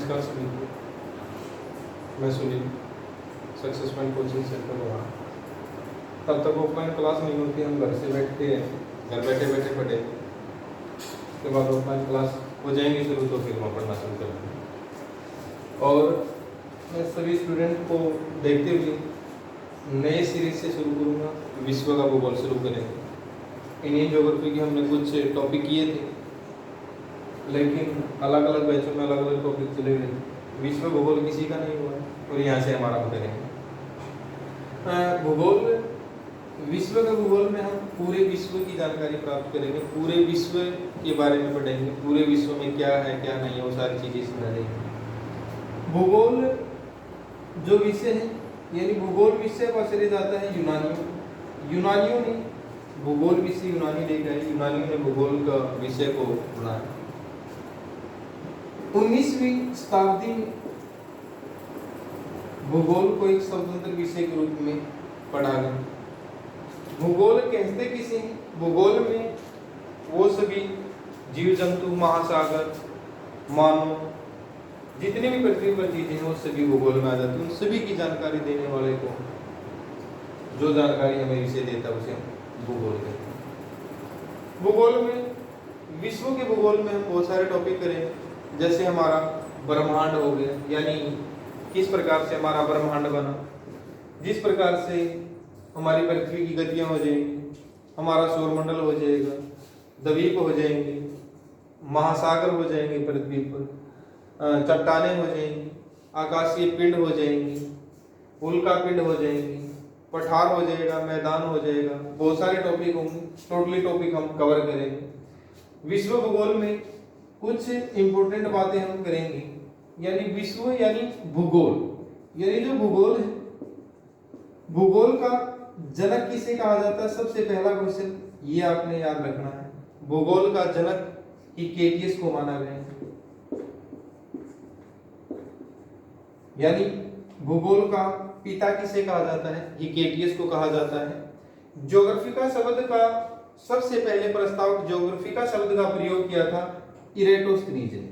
नमस्कार सभी को। मैं Sunil success point coaching centre में रहा। तब तक ऑफलाइन क्लास नहीं होती, हम घर से बैठते हैं, घर बैठे बैठे पढ़े। उसके बाद ऑफलाइन क्लास हो जाएंगी शुरू तो फिर वहाँ पढ़ना शुरू कर देंगे। और मैं सभी स्टूडेंट को देखते हुए नए सीरीज से शुरू करूँगा। विश्व का भूगोल शुरू करेंगे। इंडियन ज्योग्राफी के हमने कुछ टॉपिक किए थे, लेकिन अलग अलग बैचों में अलग अलग टॉपिक चले गए। विश्व भूगोल किसी का नहीं हुआ और यहाँ से हमारा हम करेंगे। भूगोल, विश्व के भूगोल में हम पूरे विश्व की जानकारी प्राप्त करेंगे, पूरे विश्व के बारे में पढ़ेंगे, पूरे विश्व में क्या है क्या नहीं है वो सारी चीज़ें समझेंगे। भूगोल जो विषय है, यानी भूगोल विषय को आश्रय जाता है यूनानियों ने भूगोल विषय यूनानी लेकर आए, यूनानियों ने भूगोल का विषय को बनाया। 19वीं शताब्दी में भूगोल को एक स्वतंत्र विषय के रूप में पढ़ा गया। भूगोल कहते किसे हैं? भूगोल में वो सभी जीव जंतु, महासागर, मानव, जितने भी पृथ्वी पर चीजें हैं वो सभी भूगोल में आ जाती हैं। उन सभी की जानकारी देने वाले को, जो जानकारी हमें विषय देता है, उसे भूगोल कहते हैं। भूगोल में, विश्व के भूगोल में हम बहुत सारे टॉपिक करें, जैसे हमारा ब्रह्मांड हो गया, यानी किस प्रकार से हमारा ब्रह्मांड बना, जिस प्रकार से हमारी पृथ्वी की गतियां हो जाएंगी, हमारा सौरमंडल हो जाएगा, द्वीप हो जाएंगे, महासागर हो जाएंगे, पृथ्वी पर चट्टानें हो जाएंगी, आकाशीय पिंड हो जाएंगी, उल्का पिंड हो जाएंगी, पठार हो जाएगा, मैदान हो जाएगा, बहुत सारे टॉपिक होंगे। टोटली टॉपिक हम कवर करेंगे। विश्व भूगोल में कुछ इंपॉर्टेंट बातें हम करेंगे, यानी विश्व यानी भूगोल, यानी जो भूगोल है, भूगोल का जनक किसे कहा जाता है? सबसे पहला क्वेश्चन ये आपने याद रखना है। भूगोल का जनक हिकेटियस को माना गया है, यानी भूगोल का पिता किसे कहा जाता है? हिकेटियस को कहा जाता है। ज्योग्राफी का शब्द का सबसे पहले प्रस्ताव, ज्योग्राफी का शब्द का प्रयोग किया था इरेटोस्थनीज ने।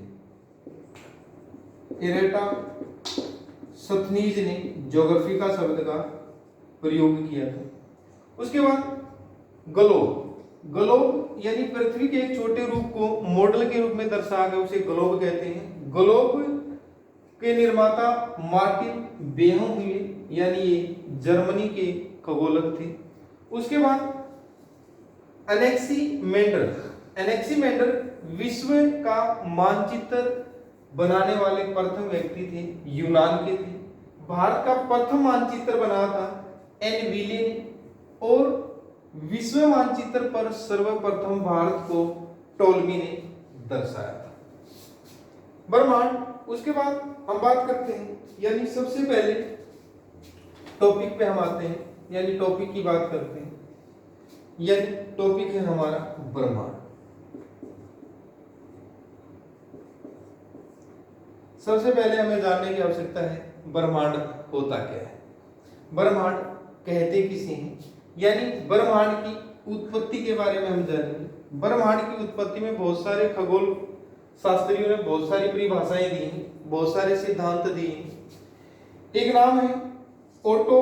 इरेटोस्थनीज ने ज्योग्राफी का शब्द का प्रयोग किया था। उसके बाद ग्लोब यानी पृथ्वी के एक छोटे रूप को मॉडल के रूप में दर्शा के उसे ग्लोब कहते हैं। ग्लोब के निर्माता मार्टिन बेहम हुए, यानी ये जर्मनी के खगोलक थे। उसके बाद एनेक्सीमेंडर विश्व का मानचित्र बनाने वाले प्रथम व्यक्ति थे, यूनान के थे। भारत का प्रथम मानचित्र बनाया था एन विले ने, और विश्व मानचित्र पर सर्वप्रथम भारत को टोलमी ने दर्शाया था। ब्रह्मांड, उसके बाद हम बात करते हैं, यानी सबसे पहले टॉपिक पे हम आते हैं, यानी टॉपिक की बात करते हैं। यानी टॉपिक है हमारा ब्रह्मांड। सबसे पहले हमें जानने की आवश्यकता है ब्रह्मांड होता क्या है, ब्रह्मांड कहते किसे हैं, यानी ब्रह्मांड की उत्पत्ति के बारे में हम जानेंगे। ब्रह्मांड की उत्पत्ति में बहुत सारे खगोल शास्त्रियों ने बहुत सारी परिभाषाएं दी हैं, बहुत सारे सिद्धांत दिए हैं। एक नाम है ओटो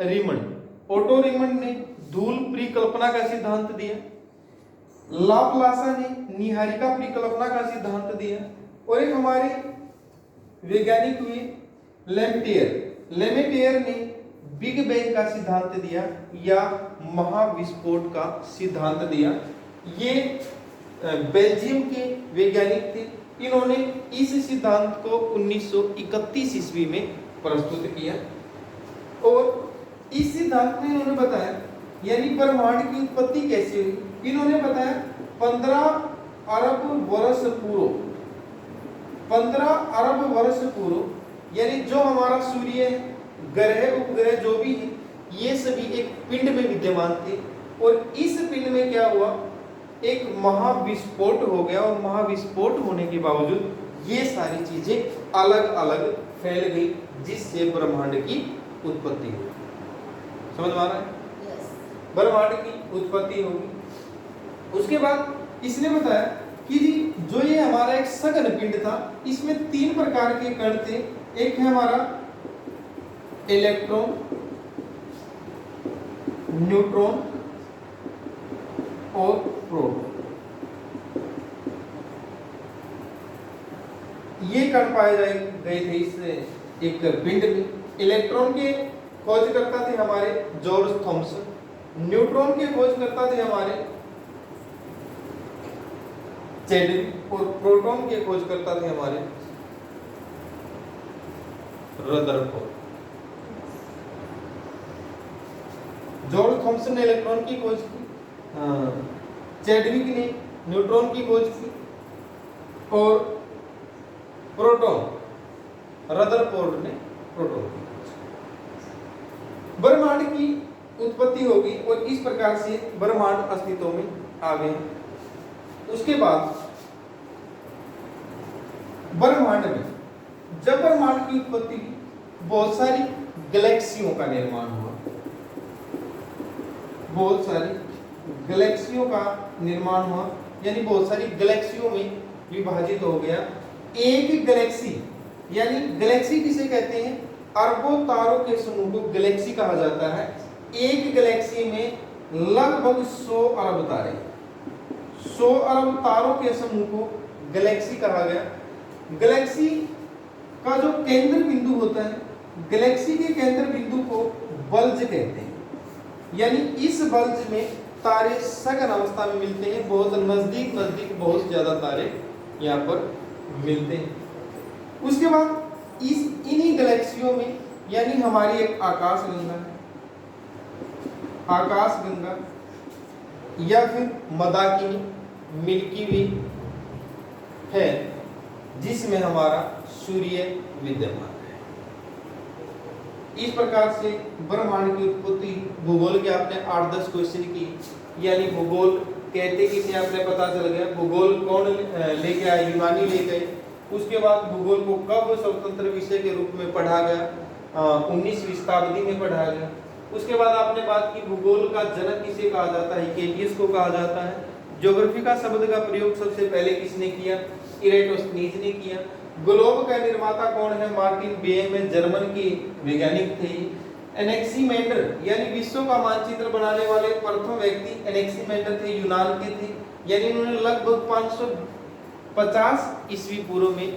रिमंड ने धूल परिकल्पना का सिद्धांत दिया। लाप्लासा ने निहारिका परिकल्पना का सिद्धांत दिया। और एक हमारे वैज्ञानिक हुए लेमेटियर ने बिग बैंग का सिद्धांत दिया, या महाविस्फोट का सिद्धांत दिया। ये बेल्जियम के वैज्ञानिक थे। इन्होंने इस सिद्धांत को 1931 ईस्वी में प्रस्तुत किया, और इस सिद्धांत में इन्होंने बताया, यानी ब्रह्मांड की उत्पत्ति कैसे हुई। इन्होंने बताया 15 अरब वर्ष पूर्व, यानी जो हमारा सूर्य, ग्रह, उपग्रह जो भी है, ये सभी एक पिंड में विद्यमान थे, और इस पिंड में क्या हुआ, एक महाविस्फोट हो गया, और महाविस्फोट होने के बावजूद ये सारी चीजें अलग अलग फैल गई, जिससे ब्रह्मांड की उत्पत्ति हुई। समझ में आ रहा है? ब्रह्मांड की उत्पत्ति होगी। उसके बाद इसने बताया कि जो ये हमारा एक सघन पिंड था, इसमें 3 प्रकार के कण थे। एक है हमारा इलेक्ट्रॉन, न्यूट्रॉन और प्रोटॉन। ये कण पाए गए थे इस एक पिंड में। इलेक्ट्रॉन के खोजकर्ता थे हमारे जॉर्ज थॉमसन, न्यूट्रॉन के खोजकर्ता थे हमारे चैडविक और प्रोटॉन के खोजकर्ता थे हमारे रदरफोर्ड। जॉर्ज थॉमसन ने इलेक्ट्रॉन की खोज की, चैडविक ने न्यूट्रॉन की खोज की और प्रोटॉन रदरफोर्ड ने प्रोटॉन की खोज की। ब्रह्मांड की उत्पत्ति होगी और इस प्रकार से ब्रह्मांड अस्तित्व में आ गए। उसके बाद ब्रह्मांड में जब ब्रह्मांड की उत्पत्ति हुई, बहुत सारी गैलेक्सियों का निर्माण हुआ, बहुत सारी गैलेक्सियों का निर्माण हुआ, यानी बहुत सारी गैलेक्सियों में विभाजित हो गया। एक गैलेक्सी, यानी गैलेक्सी किसे कहते हैं? अरबों तारों के समूह को गैलेक्सी कहा जाता है। एक गैलेक्सी में लगभग 100 अरब तारे, 100 अरब तारों के समूह को गैलेक्सी कहा गया। गैलेक्सी का जो केंद्र बिंदु होता है, गैलेक्सी के केंद्र बिंदु को बल्ज कहते हैं, यानी इस बल्ज में तारे सघन अवस्था में मिलते हैं। बहुत नजदीक नजदीक बहुत ज्यादा तारे यहाँ पर मिलते हैं। उसके बाद इन्हीं गैलेक्सियों में, यानी हमारी एक आकाश गंगा है, आकाश गंगा या फिर मदाकिनी, मिल्की वे है, जिसमें हमारा सूर्य विद्यमान है। इस प्रकार से ब्रह्मांड की उत्पत्ति, भूगोल के आपने 8-10 क्वेश्चन की, यानी भूगोल कहते किसे आपने पता चल गया। भूगोल कौन लेके आए? यूनानी ले गए। उसके बाद भूगोल को कब स्वतंत्र विषय के रूप में पढ़ा गया? 19वीं शताब्दी में पढ़ा गया। उसके बाद आपने बात की भूगोल का जनक किसे कहा जाता है? हिकेलियस को कहा जाता है। ज्योग्राफी का शब्द का प्रयोग सबसे पहले किसने किया? इरेटोस्थनीज ने किया। ग्लोब का निर्माता कौन है? मार्टिन बेयम, जर्मन की वैज्ञानिक थे। एनेक्सीमेंडर, यानी विश्व का मानचित्र बनाने वाले प्रथम व्यक्ति एनेक्सीमेंडर थे, यूनान के थे, यानी उन्होंने लगभग 550 ईस्वी पूर्व में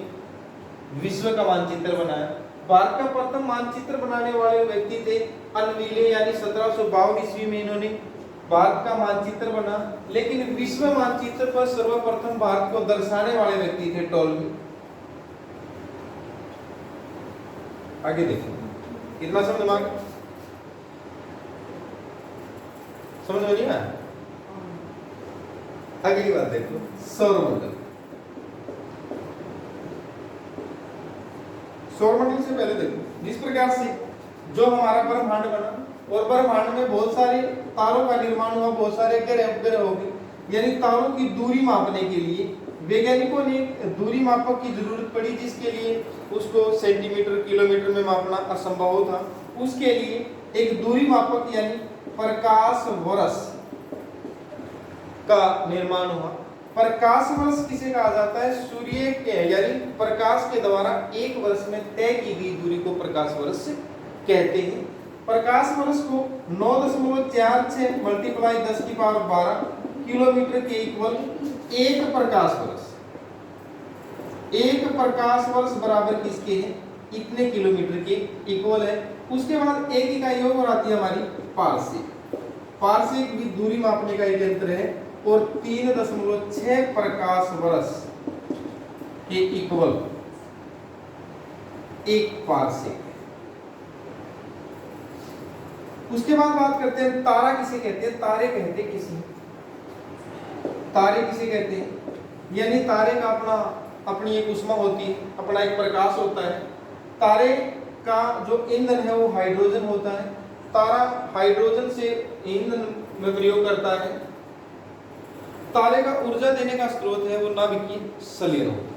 विश्व का मानचित्र बनाया। भारत का प्रथम मानचित्र बनाने वाले व्यक्ति थे अनविले, यानी 1752 ईस्वी में इन्होंने भारत का मानचित्र बना। लेकिन विश्व मानचित्र पर सर्वप्रथम भारत को दर्शाने वाले व्यक्ति थे टॉलमी। आगे देखो, कितना समझ दिमाग समझ में नहीं आया? अगली बात देखो, सौरमंडल। सौरमंडल से पहले देखो, जिस प्रकार से जो हमारा ब्रह्मांड बना और ब्रह्मांड में बहुत सारे तारों का निर्माण हुआ, बहुत सारे ग्रह हो गए, यानी तारों की दूरी मापने के लिए वैज्ञानिकों ने दूरी मापक की जरूरत पड़ी, जिसके लिए उसको सेंटीमीटर किलोमीटर में मापना असंभव था। उसके लिए एक दूरी मापक यानी प्रकाश वर्ष का निर्माण हुआ। प्रकाश वर्ष किसे कहा जाता है? सूर्य के, यानी प्रकाश के द्वारा एक वर्ष में तय की गई दूरी को प्रकाश वर्ष कहते हैं। प्रकाश वर्ष को 9.46 मल्टीप्लाई 10⁻12 किलोमीटर के इक्वल एक प्रकाश वर्ष। एक प्रकाश वर्ष बराबर किसके है? इतने किलोमीटर के इक्वल है। उसके बाद एक इकाई और आती है हमारी पारसेक। पारसेक भी दूरी मापने का एक यंत्र है और 3.6 प्रकाश वर्ष के इक्वल एक पारसेक। उसके बाद बात करते हैं तारा किसे कहते हैं? तारे कहते किसे? तारे किसे कहते हैं? यानी तारे का अपनी एक ऊष्मा होती है, अपना एक प्रकाश होता है। तारे का जो ईंधन है वो हाइड्रोजन होता है। तारा हाइड्रोजन से ईंधन में प्रयोग करता है। तारे का ऊर्जा देने का स्रोत है वो नाभिकीय संलयन होता है।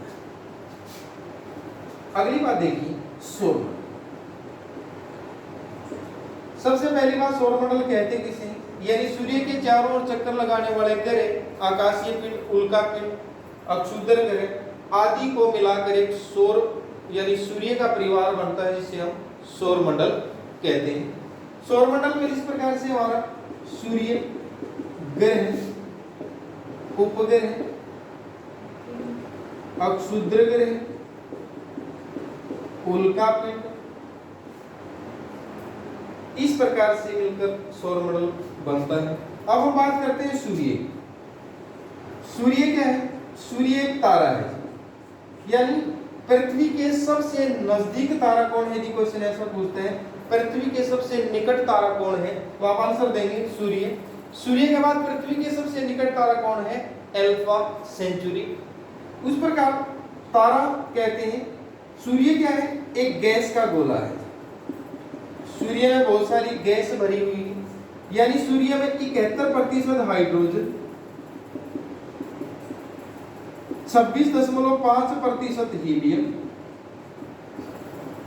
अगली बात देखिए, सौरमंडल। सबसे पहली बात, सौरमंडल कहते किसे हैं? यानी सूर्य के चारों ओर चक्कर लगाने वाले ग्रह, आकाशीय पिंड, उल्का पिंड, अक्षुद्र ग्रह आदि को मिलाकर एक सौर यानी सूर्य का परिवार बनता है, जिसे हम सौरमंडल कहते हैं। सौरमंडल में इस प्रकार से हमारा सूर्य, ग्रह, उपग्रह, अक्षुद्र ग्रह, उल्का पिंड, इस प्रकार से मिलकर सौरमंडल बनता है। अब हम बात करते हैं सूर्य। सूर्य क्या है? सूर्य एक तारा है, यानी पृथ्वी के सबसे नजदीक तारा कौन है? यदि क्वेश्चन ऐसा पूछते हैं पृथ्वी के सबसे निकट तारा कौन है, तो आप आंसर देंगे सूर्य। सूर्य के बाद पृथ्वी के सबसे निकट तारा कौन है? Alpha Centauri. उस प्रकार तारा कहते हैं। सूर्य क्या है? एक गैस का गोला है। सूर्य में बहुत सारी गैस भरी हुई है, यानी सूर्य में 71% हाइड्रोजन, 26.5% हीलियम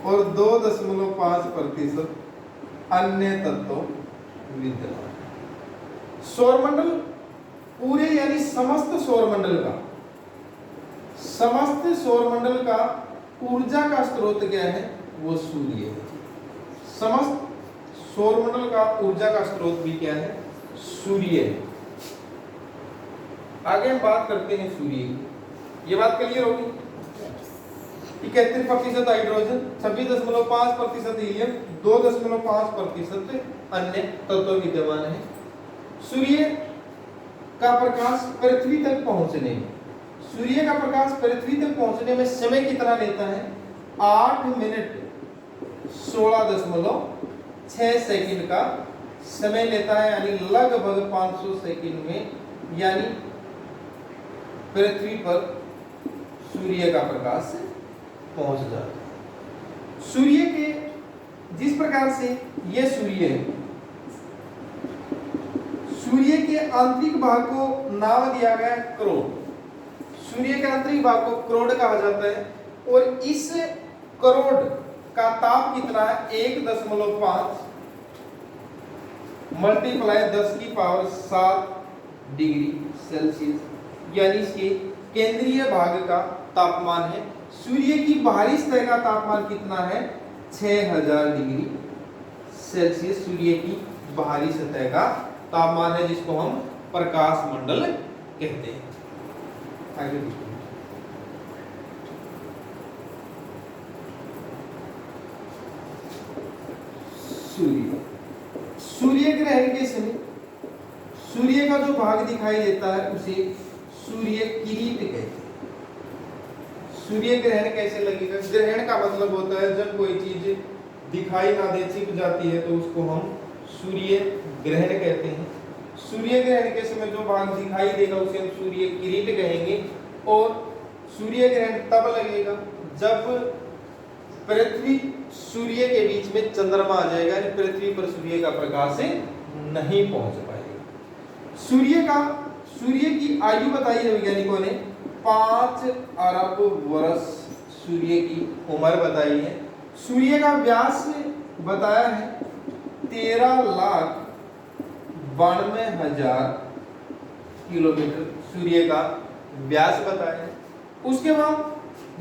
और 2.5% अन्य तत्व विद्यमान। सौरमंडल पूरे यानी समस्त सौरमंडल का ऊर्जा का स्रोत क्या है? वो सूर्य है। समस्त सौरमंडल का ऊर्जा का स्रोत भी क्या है? सूर्य है। आगे हम बात करते हैं सूर्य की। ये बात क्लियर होगी? 71% हाइड्रोजन, 26.5% हीलियम, 2.5% अन्य तत्व विद्यमान है। सूर्य का प्रकाश पृथ्वी तक पहुंचने में समय कितना लेता है? 8 मिनट 16.6 सेकंड का समय लेता है, यानी लगभग 500 सेकंड में, यानी पृथ्वी पर सूर्य का प्रकाश पहुंच जाता है। सूर्य के जिस प्रकार से यह सूर्य है, सूर्य के आंतरिक भाग को नाम दिया गया है क्रोड। सूर्य के आंतरिक भाग को क्रोड कहा जाता है, और इस क्रोड का ताप कितना है? 1.5 मल्टीप्लाई 10⁻7 डिग्री सेल्सियस, यानी इसके केंद्रीय भाग का तापमान है। सूर्य की बाहरी सतह का तापमान कितना है? 6000 डिग्री सेल्सियस सूर्य की बाहरी सतह का तापमान है, जिसको हम प्रकाश मंडल कहते हैं। आगे देखिए, सूर्य ग्रहण के समय सूर्य का जो भाग दिखाई देता है उसे सूर्य किरीट कहते हैं। सूर्य ग्रहण कैसे लगेगा? ग्रहण का मतलब होता है जब कोई चीज दिखाई ना दे, छिप जाती है, तो उसको हम सूर्य ग्रहण कहते हैं। सूर्य ग्रहण के समय जो भाग दिखाई देगा उसे हम सूर्य किरीट कहेंगे। और सूर्य ग्रहण तब लगेगा जब पृथ्वी सूर्य के बीच में चंद्रमा आ जाएगा, यानी पृथ्वी पर सूर्य का प्रकाश नहीं पहुंच पाएगा। सूर्य की आयु बताई है वैज्ञानिकों ने 5 अरब वर्ष सूर्य की उम्र बताई है। सूर्य का व्यास बताया है 13,92,000 किलोमीटर सूर्य का व्यास बताया है। उसके बाद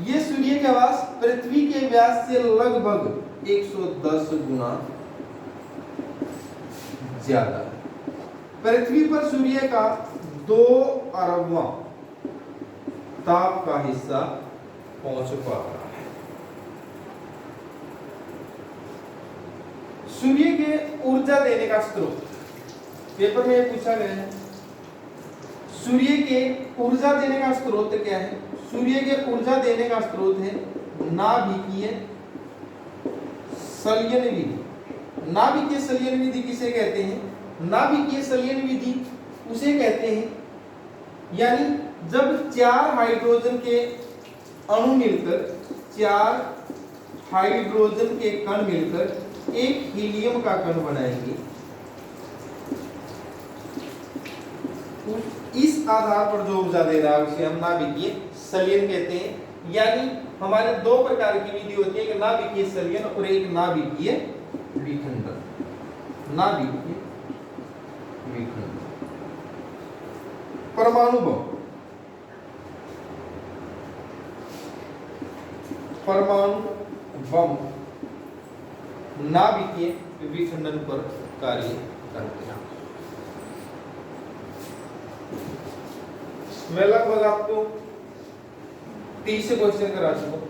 ये सूर्य का व्यास पृथ्वी के व्यास से लगभग 110 गुना ज्यादा है। पृथ्वी पर सूर्य का 2 अरबवां ताप का हिस्सा पहुंच पा रहा है। सूर्य के ऊर्जा देने का स्रोत पेपर में पूछा गया है। सूर्य के ऊर्जा देने का स्रोत क्या है? सूर्य के ऊर्जा देने का स्रोत है नाभिकीय संलयन विधि। नाभिकीय संलयन विधि किसे कहते हैं? नाभिकीय संलयन विधि उसे कहते हैं यानी जब 4 हाइड्रोजन के अणु मिलकर, 4 हाइड्रोजन के कण मिलकर एक हीलियम का कण बनाएंगे, इस आधार पर जो ऊर्जा दे रहा है उसे हम नाभिकीय संलयन कहते हैं। यानी हमारे 2 प्रकार की विधि होती है, एक नाभिकीय संलयन और एक नाभिकीय विखंडन। नाभिकीय विखंडन। परमाणु बम परमाणु बम नाभिकीय विखंडन पर कार्य करते हैं। मैं लगभग आपको 30 क्वेश्चन करा चुका हूं।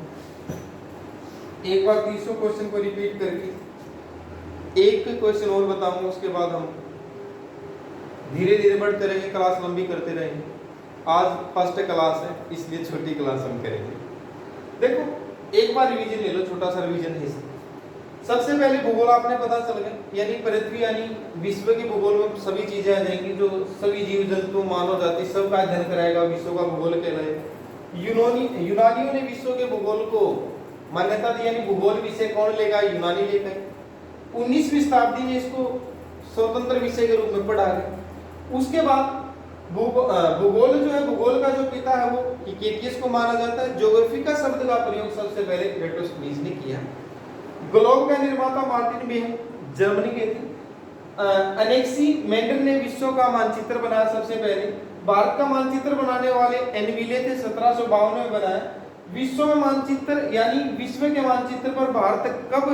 एक बार 30 क्वेश्चन को रिपीट करके एक क्वेश्चन और बताऊंगा, उसके बाद हम धीरे धीरे बढ़ते रहेंगे, क्लास लंबी करते रहेंगे। आज फर्स्ट क्लास है इसलिए छोटी क्लास हम करेंगे। देखो एक बार रिवीजन ले लो, छोटा सा रिवीजन है। सबसे पहले भूगोल आपने पता चल गया, यानी पृथ्वी यानी विश्व के भूगोल में सभी चीजें आ जाएंगी, जो सभी जीव जंतु मानव जाति सबका अध्ययन कराएगा, विश्व का भूगोल कहलाएगा। यूनानियों ने विश्व के भूगोल को मान्यता दी, यानी भूगोल विषय कौन लेगा? यूनानी लेगा। 19वीं शताब्दी में इसको स्वतंत्र विषय के रूप में पढ़ा गया। उसके बाद भूगोल जो है, भूगोल का जो पिता है वो हिकेटियस को माना जाता है। ज्योग्राफी का शब्द का प्रयोग सबसे पहले एरिस्टोटेलिस ने किया। ग्लोब का निर्माता मार्टिन बेहम जर्मनी के थे। अनेक्सिमेंडर ने विश्व का मानचित्र बनाया सबसे पहले। भारत का मानचित्र बनाने वाले एनविले थे, 1752 में बनाया। विश्व में मानचित्र यानी विश्व के मानचित्र पर भारत कब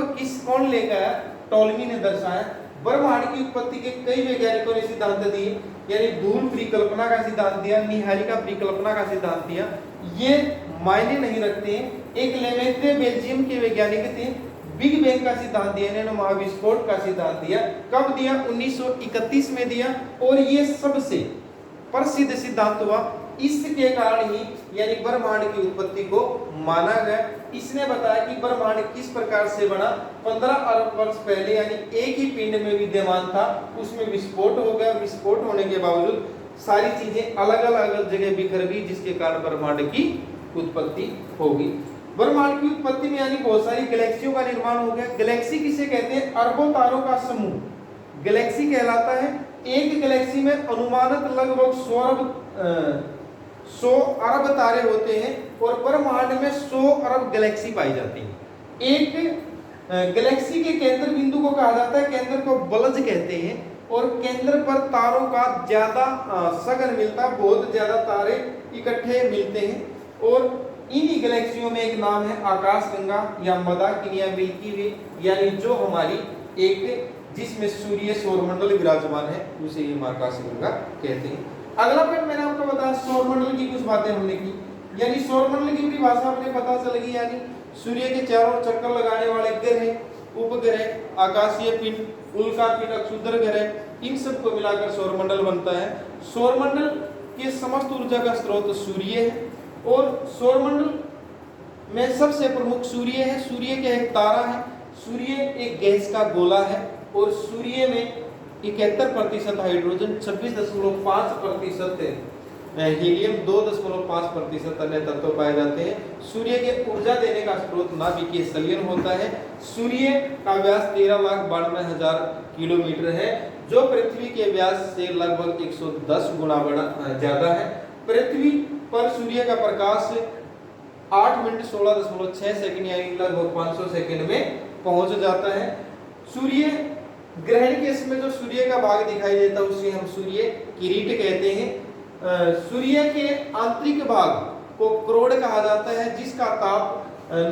कौन लेकर आया? टॉलमी ने दर्शाया। ब्रह्मांड की उत्पत्ति के कई वैज्ञानिकों ने सिद्धांत दिए, यानी धूल परिकल्पना का सिद्धांत दिया, निहारिका परिकल्पना का सिद्धांत दिया। ये मायने नहीं रखते हैं। एक लेमेत्रे बेल्जियम के वैज्ञानिक थे, बिग बैंग का सिद्धांत दिया, इन्होंने महाविस्फोट का सिद्धांत दिया। कब दिया? 1931 में दिया। और ये सबसे प्रसिद्ध सिद्धांत हुआ, इसके कारण ही यानी ब्रह्मांड की उत्पत्ति को माना गया। इसने बताया कि ब्रह्मांड किस प्रकार से बना। 15 अरब वर्ष पहले यानी एक ही पिंड में विद्यमान था, उसमें विस्फोट हो गया। विस्फोट होने के बावजूद सारी चीजें अलग अलग जगह बिखर गई, जिसके कारण ब्रह्मांड की उत्पत्ति होगी। ब्रह्मांड की उत्पत्ति में यानी बहुत सारी गैलेक्सियों का निर्माण हो गया। गैलेक्सी किसे कहते हैं? अरबों तारों का समूह गैलेक्सी कहलाता है। एक गैलेक्सी में अनुमानित लगभग 100 अरब तारे होते हैं और ब्रह्मांड में 100 अरब गैलेक्सी पाई जाती है। एक गैलेक्सी के केंद्र बिंदु को कहा जाता है, केंद्र को बल्ज कहते हैं। और केंद्र पर तारों का ज्यादा सघन मिलता है, बहुत ज्यादा तारे इकट्ठे मिलते हैं। और इन्हीं गैलेक्सियों में एक नाम है आकाशगंगा या मदाकिनी या मिल्की वे, यानी जो हमारी एक जिसमें सूर्य सौरमंडल विराजमान है उसे हम आकाशगंगा कहते हैं। अगला पॉइंट मैंने आपको बताया सौरमंडल की कुछ बातें हमने की, यानी सौरमंडल की परिभाषा अपने पता चल गई, यानी सूर्य के चारों ओर चक्कर लगाने वाले ग्रह, उपग्रह, आकाशीय पिंड, उल्का पिंड, अक्षुद्र ग्रह, इन सबको मिलाकर सौरमंडल बनता है। सौरमंडल के समस्त ऊर्जा का स्रोत सूर्य है और सौरमंडल में सबसे प्रमुख सूर्य है। सूर्य के एक तारा है, सूर्य एक गैस का गोला है और सूर्य में 71% हाइड्रोजन, 26.5% हीलियम, 2.5% अन्य तत्व पाए जाते हैं। सूर्य के ऊर्जा देने का स्रोत नाभिकीय संलयन होता है। सूर्य का व्यास 13,92,000 किलोमीटर है, जो पृथ्वी के व्यास से लगभग 110 गुना ज्यादा है। पृथ्वी पर सूर्य का प्रकाश 8 मिनट 16.6 सेकंड यानी लगभग 500 सेकंड में पहुंच जाता है। सूर्य ग्रहण के समय जो सूर्य का भाग दिखाई देता है उसे हम सूर्य किरीट कहते हैं। सूर्य के आंतरिक भाग को क्रोड कहा जाता है, जिसका ताप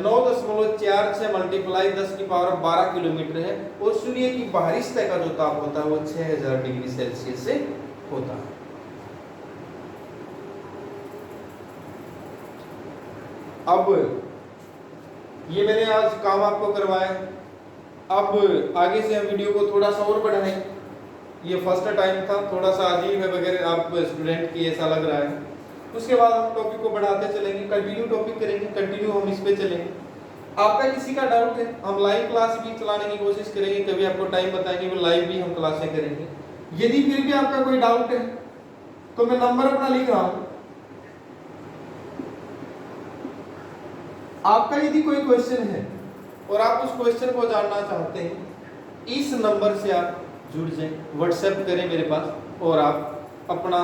9.46 मल्टीप्लाई 10⁻12 किलोमीटर है। और सूर्य की बाहरी सतह का जो ताप होता है वो 6000 डिग्री सेल्सियस से होता है। अब ये मैंने आज काम आपको करवाया, अब आगे से हम वीडियो को थोड़ा सा और बढ़ाएं। ये फर्स्ट टाइम था, थोड़ा सा अजीब है वगैरह आप स्टूडेंट की ऐसा लग रहा है। उसके बाद हम टॉपिक को बढ़ाते चलेंगे, कंटिन्यू टॉपिक करेंगे, कंटिन्यू हम इस पे चलेंगे। आपका किसी का डाउट है हम लाइव क्लास भी चलाने की कोशिश करेंगे, कभी आपको टाइम बताएंगे वो लाइव भी हम क्लासें करेंगे। यदि फिर भी आपका कोई डाउट है तो मैं नंबर अपना लिख रहा हूं, आपका यदि कोई क्वेश्चन है और आप उस क्वेश्चन को जानना चाहते हैं, इस नंबर से आप जुड़ जाएं, व्हाट्सएप करें मेरे पास और आप अपना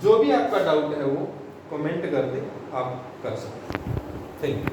जो भी आपका डाउट है वो कमेंट कर दें, आप कर सकते हैं। Thank you.